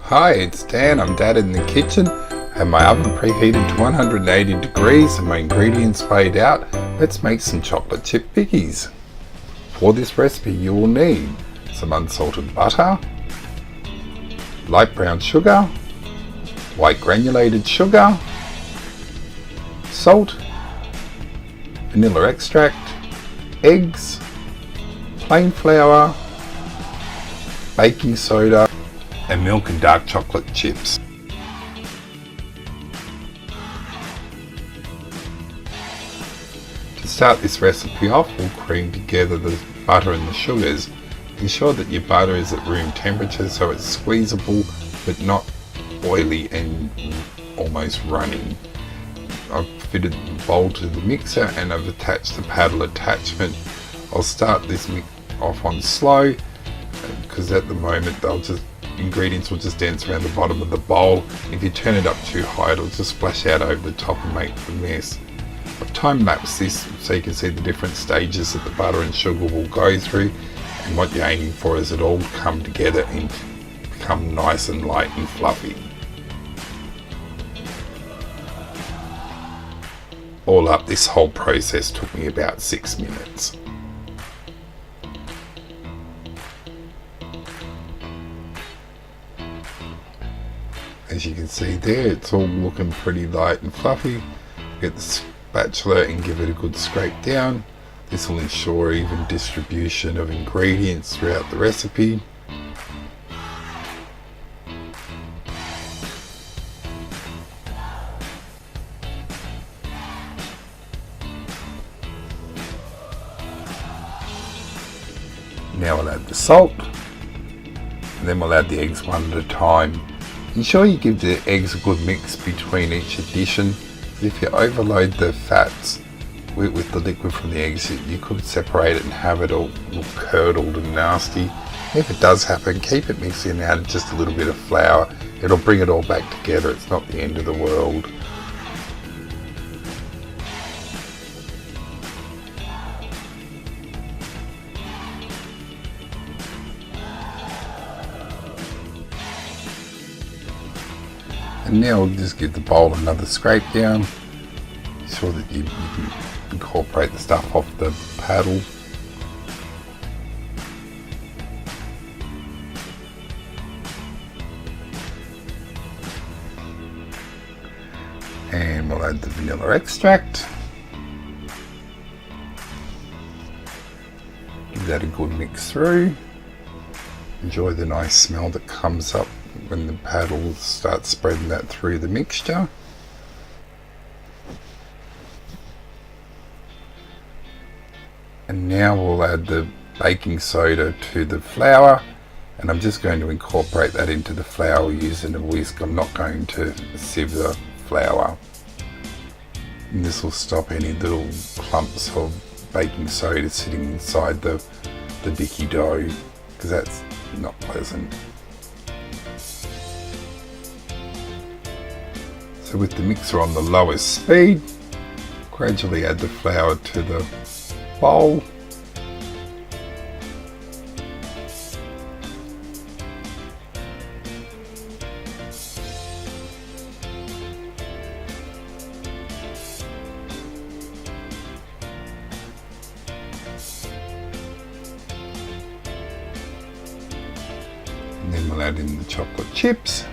Hi, it's Dan. I'm Dad in the kitchen. I have my oven preheated to 180 degrees and my ingredients weighed out. Let's make some chocolate chip biggies. For this recipe you will need some unsalted butter, light brown sugar, white granulated sugar, salt, vanilla extract, eggs, plain flour, baking soda, and milk and dark chocolate chips. To start this recipe off, we'll cream together the butter and the sugars. Ensure that your butter is at room temperature so it's squeezable but not oily and almost runny. I've fitted the bowl to the mixer and I've attached the paddle attachment. I'll start this off on slow because at the moment ingredients will just dance around the bottom of the bowl. If you turn it up too high, it'll just splash out over the top and make a mess. I've time-lapsed this so you can see the different stages that the butter and sugar will go through, and what you're aiming for is it all come together and become nice and light and fluffy. All up, this whole process took me about 6 minutes. As you can see there, it's all looking pretty light and fluffy. Get the spatula and give it a good scrape down. This will ensure even distribution of ingredients throughout the recipe. Now we'll add the salt, and then we'll add the eggs one at a time. Ensure you give the eggs a good mix between each addition. If you overload the fats with the liquid from the eggs, you could separate it and have it all look curdled and nasty. If it does happen, keep it mixing and add just a little bit of flour. It'll bring it all back together. It's not the end of the world. And now we'll just give the bowl another scrape down, so that you can incorporate the stuff off the paddle. And we'll add the vanilla extract. Give that a good mix through. Enjoy the nice smell that comes up when the paddle starts spreading that through the mixture. And now we'll add the baking soda to the flour, and I'm just going to incorporate that into the flour using a whisk. I'm not going to sieve the flour. And this will stop any little clumps of baking soda sitting inside the dicky dough, because that's not pleasant. So with the mixer on the lowest speed, gradually add the flour to the bowl. And then we'll add in the chocolate chips.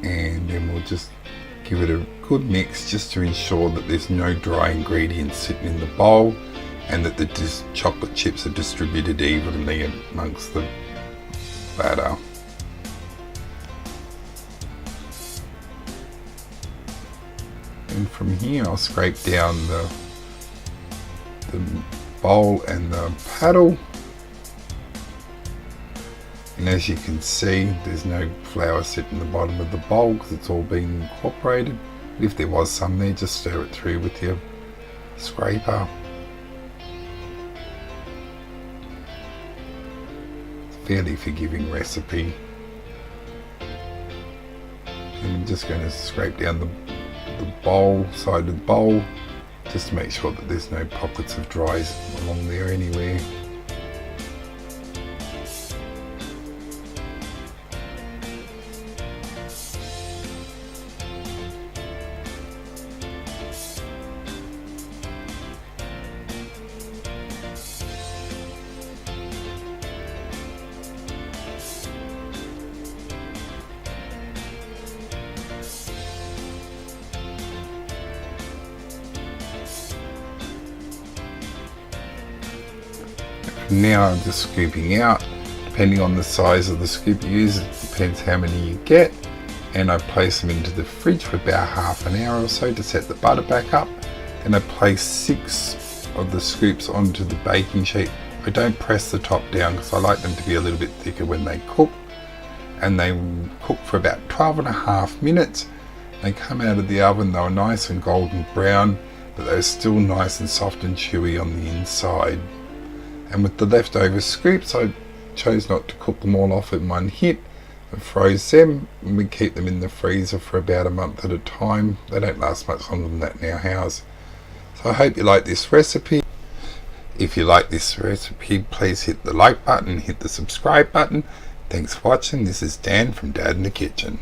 And then we'll just give it a good mix just to ensure that there's no dry ingredients sitting in the bowl and that the chocolate chips are distributed evenly amongst the batter. And from here I'll scrape down the bowl and the paddle. And as you can see, there's no flour sitting in the bottom of the bowl because it's all been incorporated. But if there was some there, just stir it through with your scraper. It's a fairly forgiving recipe. And I'm just going to scrape down the bowl, side of the bowl, just to make sure that there's no pockets of dry along there anywhere. Now I'm just scooping out, depending on the size of the scoop you use, it depends how many you get, and I place them into the fridge for about half an hour or so to set the butter back up. Then I place 6 of the scoops onto the baking sheet. I don't press the top down because I like them to be a little bit thicker when they cook, and they cook for about 12.5 minutes. They come out of the oven, they were nice and golden brown, but they were still nice and soft and chewy on the inside. And with the leftover scoops, I chose not to cook them all off in one hit. I froze them, and we keep them in the freezer for about a month at a time. They don't last much longer than that in our house. So I hope you like this recipe. If you like this recipe, please hit the like button, hit the subscribe button. Thanks for watching. This is Dan from Dad in the Kitchen.